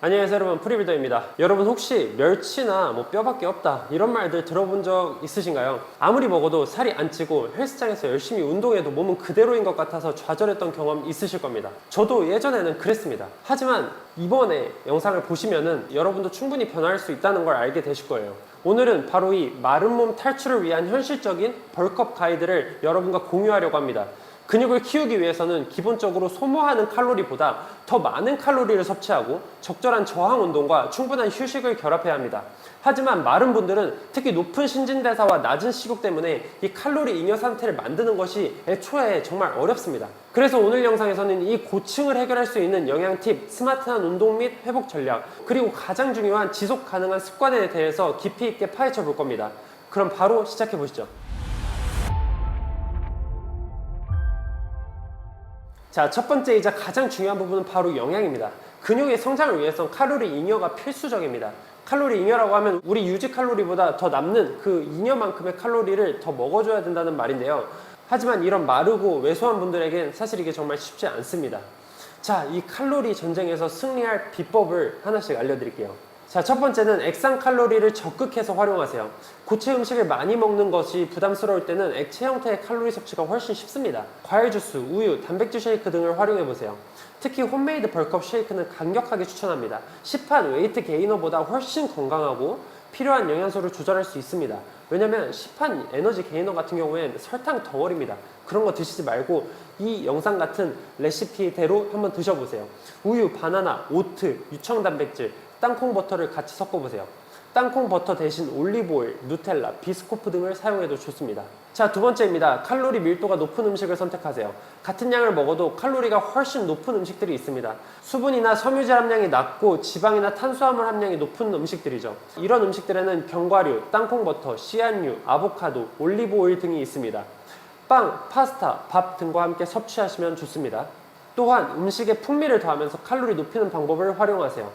안녕하세요 여러분, 프리빌더입니다. 여러분 혹시 멸치나 뼈밖에 없다 이런 말들 들어본 적 있으신가요? 아무리 먹어도 살이 안 찌고 헬스장에서 열심히 운동해도 몸은 그대로인 것 같아서 좌절했던 경험 있으실 겁니다. 저도 예전에는 그랬습니다. 하지만 이번에 영상을 보시면은 여러분도 충분히 변화할 수 있다는 걸 알게 되실 거예요. 오늘은 바로 이 마른 몸 탈출을 위한 현실적인 벌크업 가이드를 여러분과 공유하려고 합니다. 근육을 키우기 위해서는 기본적으로 소모하는 칼로리보다 더 많은 칼로리를 섭취하고 적절한 저항 운동과 충분한 휴식을 결합해야 합니다. 하지만 마른 분들은 특히 높은 신진대사와 낮은 식욕 때문에 이 칼로리 잉여 상태를 만드는 것이 애초에 정말 어렵습니다. 그래서 오늘 영상에서는 이 고충을 해결할 수 있는 영양 팁, 스마트한 운동 및 회복 전략, 그리고 가장 중요한 지속 가능한 습관에 대해서 깊이 있게 파헤쳐 볼 겁니다. 그럼 바로 시작해 보시죠. 자, 첫 번째이자 가장 중요한 부분은 바로 영양입니다. 근육의 성장을 위해선 칼로리 잉여가 필수적입니다. 칼로리 잉여라고 하면 우리 유지 칼로리보다 더 남는 그 잉여만큼의 칼로리를 더 먹어줘야 된다는 말인데요. 하지만 이런 마르고 왜소한 분들에겐 사실 이게 정말 쉽지 않습니다. 자, 이 칼로리 전쟁에서 승리할 비법을 하나씩 알려드릴게요. 자, 첫 번째는 액상 칼로리를 적극해서 활용하세요. 고체 음식을 많이 먹는 것이 부담스러울 때는 액체 형태의 칼로리 섭취가 훨씬 쉽습니다. 과일 주스, 우유, 단백질 쉐이크 등을 활용해보세요. 특히 홈메이드 벌크업 쉐이크는 강력하게 추천합니다. 시판 웨이트 게이너보다 훨씬 건강하고 필요한 영양소를 조절할 수 있습니다. 왜냐면 시판 에너지 게이너 같은 경우엔 설탕 덩어리입니다. 그런 거 드시지 말고 이 영상 같은 레시피대로 한번 드셔보세요. 우유, 바나나, 오트, 유청 단백질, 땅콩 버터를 같이 섞어보세요. 땅콩 버터 대신 올리브오일, 누텔라, 비스코프 등을 사용해도 좋습니다. 자, 두 번째입니다. 칼로리 밀도가 높은 음식을 선택하세요. 같은 양을 먹어도 칼로리가 훨씬 높은 음식들이 있습니다. 수분이나 섬유질 함량이 낮고 지방이나 탄수화물 함량이 높은 음식들이죠. 이런 음식들에는 견과류, 땅콩 버터, 씨앗류, 아보카도, 올리브오일 등이 있습니다. 빵, 파스타, 밥 등과 함께 섭취하시면 좋습니다. 또한 음식에 풍미를 더하면서 칼로리 높이는 방법을 활용하세요.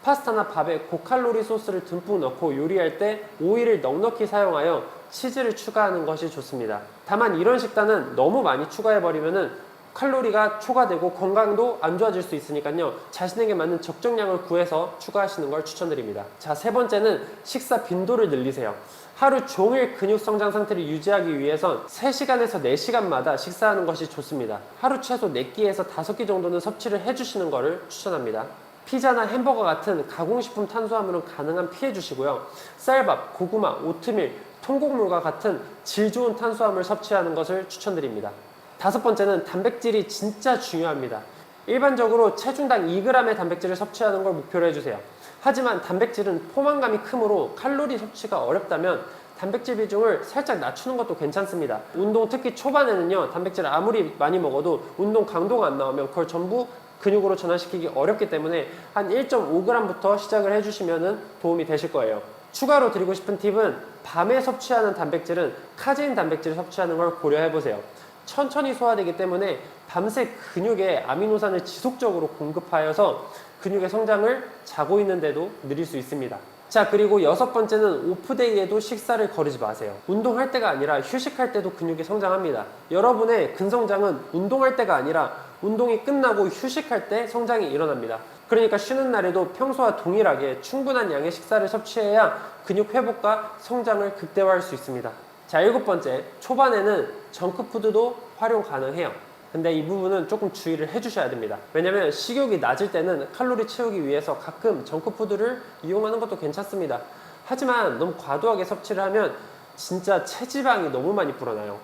파스타나 밥에 고칼로리 소스를 듬뿍 넣고 요리할 때 오일을 넉넉히 사용하여 치즈를 추가하는 것이 좋습니다. 다만 이런 식단은 너무 많이 추가해버리면 칼로리가 초과되고 건강도 안 좋아질 수 있으니까요. 자신에게 맞는 적정량을 구해서 추가하시는 걸 추천드립니다. 자, 세 번째는 식사 빈도를 늘리세요. 하루 종일 근육 성장 상태를 유지하기 위해선 3시간에서 4시간마다 식사하는 것이 좋습니다. 하루 최소 4끼에서 5끼 정도는 섭취를 해주시는 것을 추천합니다. 피자나 햄버거 같은 가공식품 탄수화물은 가능한 피해 주시고요. 쌀밥, 고구마, 오트밀, 통곡물과 같은 질 좋은 탄수화물 섭취하는 것을 추천드립니다. 다섯 번째는 단백질이 진짜 중요합니다. 일반적으로 체중당 2g의 단백질을 섭취하는 걸 목표로 해주세요. 하지만 단백질은 포만감이 크므로 칼로리 섭취가 어렵다면 단백질 비중을 살짝 낮추는 것도 괜찮습니다. 운동 특히 초반에는요, 단백질 아무리 많이 먹어도 운동 강도가 안 나오면 그걸 전부 근육으로 전환시키기 어렵기 때문에 한 1.5g부터 시작을 해주시면 도움이 되실 거예요. 추가로 드리고 싶은 팁은 밤에 섭취하는 단백질은 카제인 단백질을 섭취하는 걸 고려해보세요. 천천히 소화되기 때문에 밤새 근육에 아미노산을 지속적으로 공급하여서 근육의 성장을 자고 있는데도 느릴 수 있습니다. 자, 그리고 여섯 번째는 오프데이에도 식사를 거르지 마세요. 운동할 때가 아니라 휴식할 때도 근육이 성장합니다. 여러분의 근성장은 운동할 때가 아니라 운동이 끝나고 휴식할 때 성장이 일어납니다. 그러니까 쉬는 날에도 평소와 동일하게 충분한 양의 식사를 섭취해야 근육 회복과 성장을 극대화할 수 있습니다. 자, 일곱 번째, 초반에는 정크푸드도 활용 가능해요. 근데 이 부분은 조금 주의를 해주셔야 됩니다. 왜냐면 식욕이 낮을 때는 칼로리 채우기 위해서 가끔 정크푸드를 이용하는 것도 괜찮습니다. 하지만 너무 과도하게 섭취를 하면 진짜 체지방이 너무 많이 불어나요.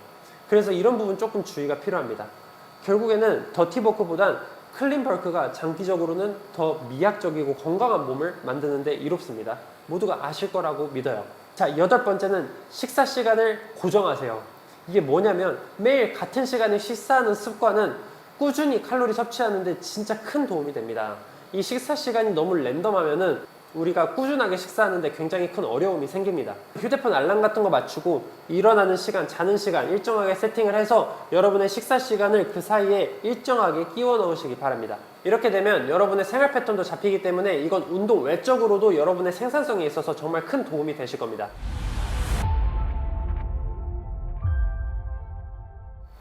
그래서 이런 부분 조금 주의가 필요합니다. 결국에는 더티버크보단 클린벌크가 장기적으로는 더 미학적이고 건강한 몸을 만드는 데 이롭습니다. 모두가 아실 거라고 믿어요. 자, 여덟 번째는 식사 시간을 고정하세요. 이게 뭐냐면 매일 같은 시간에 식사하는 습관은 꾸준히 칼로리 섭취하는데 진짜 큰 도움이 됩니다. 이 식사 시간이 너무 랜덤하면은 우리가 꾸준하게 식사하는데 굉장히 큰 어려움이 생깁니다. 휴대폰 알람 같은 거 맞추고 일어나는 시간, 자는 시간 일정하게 세팅을 해서 여러분의 식사 시간을 그 사이에 일정하게 끼워 넣으시기 바랍니다. 이렇게 되면 여러분의 생활 패턴도 잡히기 때문에 이건 운동 외적으로도 여러분의 생산성에 있어서 정말 큰 도움이 되실 겁니다.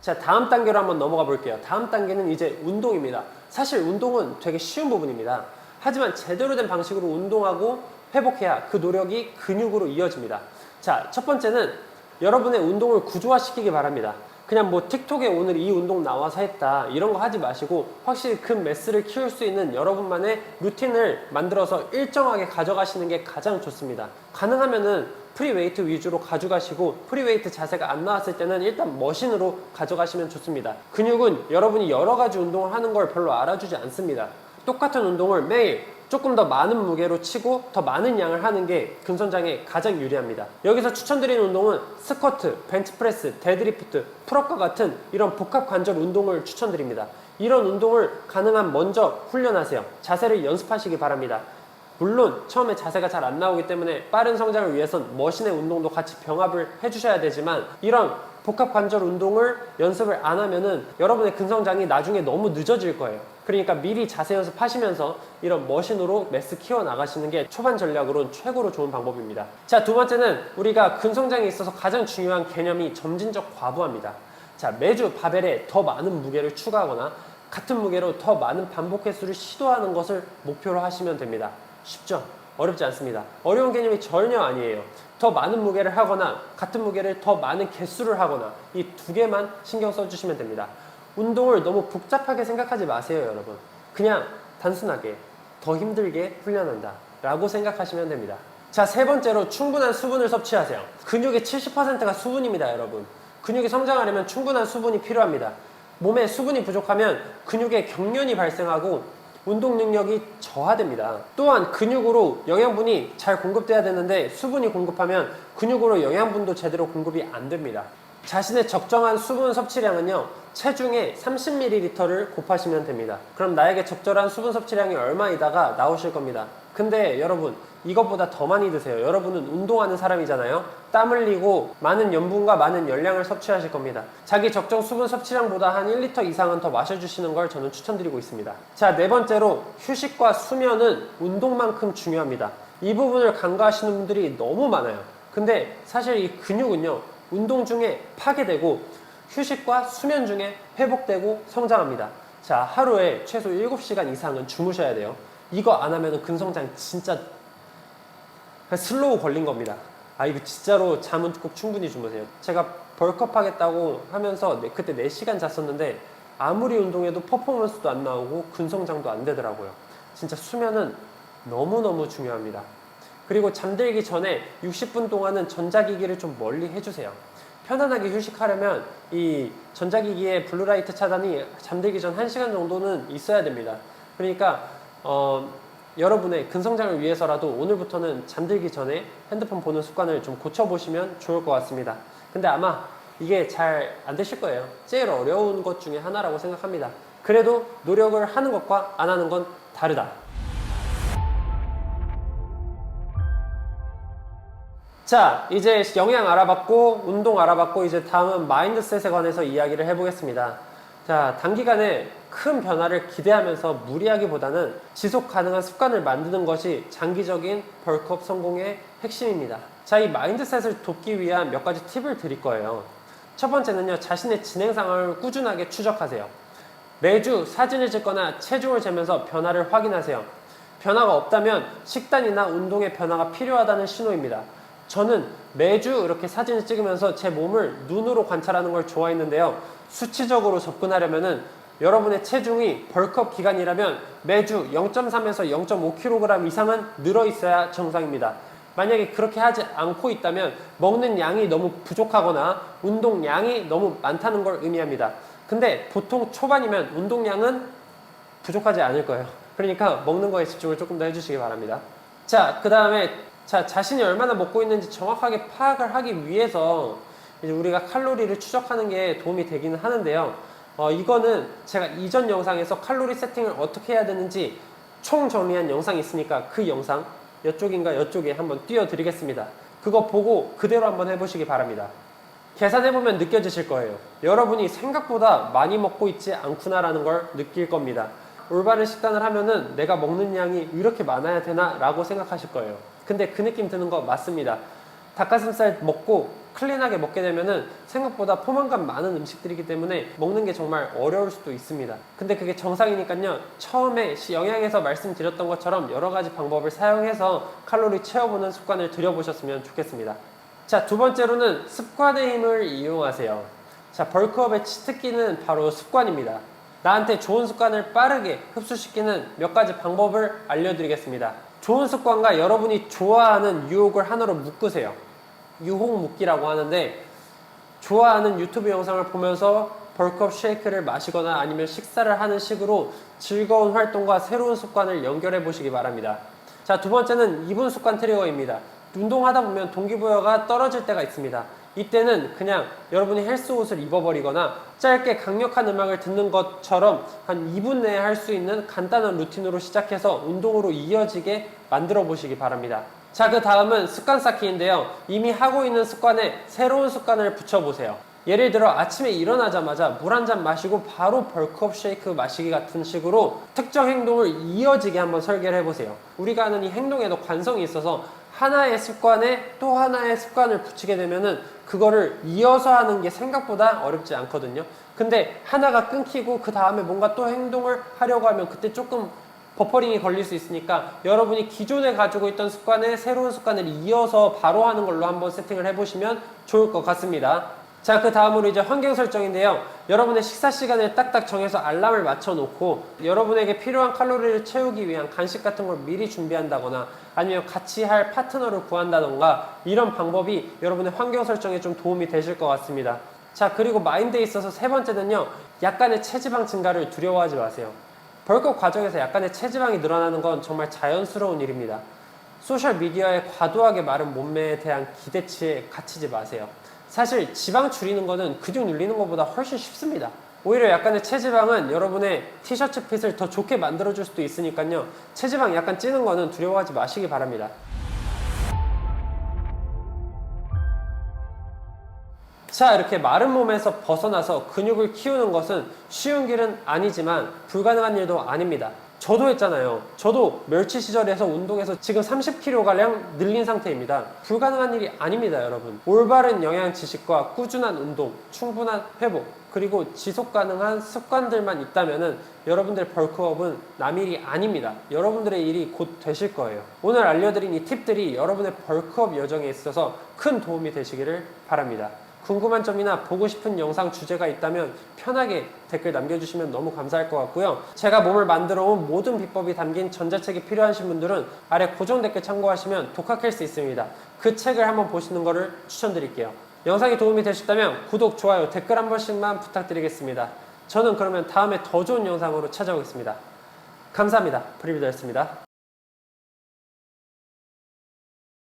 자, 다음 단계로 한번 넘어가 볼게요. 다음 단계는 이제 운동입니다. 사실 운동은 되게 쉬운 부분입니다. 하지만 제대로 된 방식으로 운동하고 회복해야 그 노력이 근육으로 이어집니다. 자, 첫 번째는 여러분의 운동을 구조화시키기 바랍니다. 그냥 뭐 틱톡에 오늘 이 운동 나와서 했다 이런 거 하지 마시고 확실히 근 매스를 키울 수 있는 여러분만의 루틴을 만들어서 일정하게 가져가시는 게 가장 좋습니다. 가능하면은 프리웨이트 위주로 가져가시고 프리웨이트 자세가 안 나왔을 때는 일단 머신으로 가져가시면 좋습니다. 근육은 여러분이 여러 가지 운동을 하는 걸 별로 알아주지 않습니다. 똑같은 운동을 매일 조금 더 많은 무게로 치고 더 많은 양을 하는 게 근성장에 가장 유리합니다. 여기서 추천드리는 운동은 스쿼트, 벤치프레스, 데드리프트, 풀업과 같은 이런 복합 관절 운동을 추천드립니다. 이런 운동을 가능한 먼저 훈련하세요. 자세를 연습하시기 바랍니다. 물론 처음에 자세가 잘 안 나오기 때문에 빠른 성장을 위해선 머신의 운동도 같이 병합을 해주셔야 되지만 이런 복합 관절 운동을 연습을 안 하면은 여러분의 근성장이 나중에 너무 늦어질 거예요. 그러니까 미리 자세 연습하시면서 이런 머신으로 매스 키워 나가시는 게 초반 전략으로는 최고로 좋은 방법입니다. 자, 두 번째는 우리가 근성장에 있어서 가장 중요한 개념이 점진적 과부하입니다. 자, 매주 바벨에 더 많은 무게를 추가하거나 같은 무게로 더 많은 반복 횟수를 시도하는 것을 목표로 하시면 됩니다. 쉽죠? 어렵지 않습니다. 어려운 개념이 전혀 아니에요. 더 많은 무게를 하거나 같은 무게를 더 많은 개수를 하거나 이 두 개만 신경 써주시면 됩니다. 운동을 너무 복잡하게 생각하지 마세요, 여러분. 그냥 단순하게 더 힘들게 훈련한다 라고 생각하시면 됩니다. 자, 세 번째로 충분한 수분을 섭취하세요. 근육의 70%가 수분입니다, 여러분. 근육이 성장하려면 충분한 수분이 필요합니다. 몸에 수분이 부족하면 근육에 경련이 발생하고 운동 능력이 저하됩니다. 또한 근육으로 영양분이 잘 공급돼야 되는데 수분이 공급하면 근육으로 영양분도 제대로 공급이 안 됩니다. 자신의 적정한 수분 섭취량은요, 체중의 30ml를 곱하시면 됩니다. 그럼 나에게 적절한 수분 섭취량이 얼마이다가 나오실 겁니다. 근데 여러분, 이것보다 더 많이 드세요. 여러분은 운동하는 사람이잖아요. 땀 흘리고 많은 염분과 많은 열량을 섭취하실 겁니다. 자기 적정 수분 섭취량보다 한 1리터 이상은 더 마셔주시는 걸 저는 추천드리고 있습니다. 자, 네 번째로 휴식과 수면은 운동만큼 중요합니다. 이 부분을 간과하시는 분들이 너무 많아요. 근데 사실 이 근육은요, 운동 중에 파괴되고 휴식과 수면 중에 회복되고 성장합니다. 자, 하루에 최소 7시간 이상은 주무셔야 돼요. 이거 안 하면 근성장 진짜 슬로우 걸린 겁니다. 아, 이거 진짜로 잠은 꼭 충분히 주무세요. 제가 벌크업 하겠다고 하면서 그때 4시간 잤었는데 아무리 운동해도 퍼포먼스도 안 나오고 근성장도 안 되더라고요. 진짜 수면은 너무너무 중요합니다. 그리고 잠들기 전에 60분 동안은 전자기기를 좀 멀리 해주세요. 편안하게 휴식하려면 이 전자기기의 블루라이트 차단이 잠들기 전 1시간 정도는 있어야 됩니다. 그러니까 여러분의 근성장을 위해서라도 오늘부터는 잠들기 전에 핸드폰 보는 습관을 좀 고쳐보시면 좋을 것 같습니다. 근데 아마 이게 잘 안 되실 거예요. 제일 어려운 것 중에 하나라고 생각합니다. 그래도 노력을 하는 것과 안 하는 건 다르다. 자, 이제 영양 알아봤고 운동 알아봤고 이제 다음은 마인드셋에 관해서 이야기를 해보겠습니다. 자, 단기간에 큰 변화를 기대하면서 무리하기보다는 지속 가능한 습관을 만드는 것이 장기적인 벌크업 성공의 핵심입니다. 자, 이 마인드셋을 돕기 위한 몇 가지 팁을 드릴 거예요. 첫 번째는요, 자신의 진행 상황을 꾸준하게 추적하세요. 매주 사진을 찍거나 체중을 재면서 변화를 확인하세요. 변화가 없다면 식단이나 운동의 변화가 필요하다는 신호입니다. 저는 매주 이렇게 사진을 찍으면서 제 몸을 눈으로 관찰하는 걸 좋아했는데요. 수치적으로 접근하려면은 여러분의 체중이 벌크업 기간이라면 매주 0.3에서 0.5kg 이상은 늘어 있어야 정상입니다. 만약에 그렇게 하지 않고 있다면 먹는 양이 너무 부족하거나 운동량이 너무 많다는 걸 의미합니다. 근데 보통 초반이면 운동량은 부족하지 않을 거예요. 그러니까 먹는 거에 집중을 조금 더 해주시기 바랍니다. 자, 그 다음에 자신이 얼마나 먹고 있는지 정확하게 파악을 하기 위해서 이제 우리가 칼로리를 추적하는 게 도움이 되기는 하는데요. 이거는 제가 이전 영상에서 칼로리 세팅을 어떻게 해야 되는지 총 정리한 영상이 있으니까 그 영상 이쪽인가 이쪽에 한번 띄워드리겠습니다. 그거 보고 그대로 한번 해보시기 바랍니다. 계산해보면 느껴지실 거예요. 여러분이 생각보다 많이 먹고 있지 않구나라는 걸 느낄 겁니다. 올바른 식단을 하면은 내가 먹는 양이 이렇게 많아야 되나 라고 생각하실 거예요. 근데 그 느낌 드는 거 맞습니다. 닭가슴살 먹고 클린하게 먹게 되면은 생각보다 포만감 많은 음식들이기 때문에 먹는 게 정말 어려울 수도 있습니다. 근데 그게 정상이니까요. 처음에 영양에서 말씀드렸던 것처럼 여러 가지 방법을 사용해서 칼로리 채워보는 습관을 들여보셨으면 좋겠습니다. 자, 두 번째로는 습관의 힘을 이용하세요. 자, 벌크업의 특기는 바로 습관입니다. 나한테 좋은 습관을 빠르게 흡수시키는 몇 가지 방법을 알려드리겠습니다. 좋은 습관과 여러분이 좋아하는 유혹을 하나로 묶으세요. 유혹 묶기라고 하는데, 좋아하는 유튜브 영상을 보면서 벌크업 쉐이크를 마시거나 아니면 식사를 하는 식으로 즐거운 활동과 새로운 습관을 연결해 보시기 바랍니다. 자, 두 번째는 이분 습관 트리거입니다. 운동하다 보면 동기부여가 떨어질 때가 있습니다. 이때는 그냥 여러분이 헬스 옷을 입어버리거나 짧게 강력한 음악을 듣는 것처럼 한 2분 내에 할 수 있는 간단한 루틴으로 시작해서 운동으로 이어지게 만들어 보시기 바랍니다. 자, 그 다음은 습관 쌓기인데요. 이미 하고 있는 습관에 새로운 습관을 붙여보세요. 예를 들어 아침에 일어나자마자 물 한 잔 마시고 바로 벌크업 쉐이크 마시기 같은 식으로 특정 행동을 이어지게 한번 설계를 해보세요. 우리가 하는 이 행동에도 관성이 있어서 하나의 습관에 또 하나의 습관을 붙이게 되면은 그거를 이어서 하는 게 생각보다 어렵지 않거든요. 근데 하나가 끊기고 그 다음에 뭔가 또 행동을 하려고 하면 그때 조금 버퍼링이 걸릴 수 있으니까 여러분이 기존에 가지고 있던 습관에 새로운 습관을 이어서 바로 하는 걸로 한번 세팅을 해보시면 좋을 것 같습니다. 자, 그 다음으로 이제 환경 설정인데요. 여러분의 식사 시간을 딱딱 정해서 알람을 맞춰 놓고 여러분에게 필요한 칼로리를 채우기 위한 간식 같은 걸 미리 준비한다거나 아니면 같이 할 파트너를 구한다던가 이런 방법이 여러분의 환경 설정에 좀 도움이 되실 것 같습니다. 자, 그리고 마인드에 있어서 세 번째는요. 약간의 체지방 증가를 두려워하지 마세요. 벌크업 과정에서 약간의 체지방이 늘어나는 건 정말 자연스러운 일입니다. 소셜미디어에 과도하게 마른 몸매에 대한 기대치에 갇히지 마세요. 사실 지방 줄이는 거는 근육 늘리는 것보다 훨씬 쉽습니다. 오히려 약간의 체지방은 여러분의 티셔츠 핏을 더 좋게 만들어줄 수도 있으니까요. 체지방 약간 찌는 거는 두려워하지 마시기 바랍니다. 자, 이렇게 마른 몸에서 벗어나서 근육을 키우는 것은 쉬운 길은 아니지만 불가능한 일도 아닙니다. 저도 했잖아요. 저도 멸치 시절에서 운동해서 지금 30kg가량 늘린 상태입니다. 불가능한 일이 아닙니다, 여러분. 올바른 영양 지식과 꾸준한 운동, 충분한 회복, 그리고 지속 가능한 습관들만 있다면은 여러분들의 벌크업은 남 일이 아닙니다. 여러분들의 일이 곧 되실 거예요. 오늘 알려드린 이 팁들이 여러분의 벌크업 여정에 있어서 큰 도움이 되시기를 바랍니다. 궁금한 점이나 보고 싶은 영상 주제가 있다면 편하게 댓글 남겨주시면 너무 감사할 것 같고요. 제가 몸을 만들어 온 모든 비법이 담긴 전자책이 필요하신 분들은 아래 고정 댓글 참고하시면 독학할 수 있습니다. 그 책을 한번 보시는 것을 추천드릴게요. 영상이 도움이 되셨다면 구독, 좋아요, 댓글 한 번씩만 부탁드리겠습니다. 저는 그러면 다음에 더 좋은 영상으로 찾아오겠습니다. 감사합니다. 프리뷰더였습니다.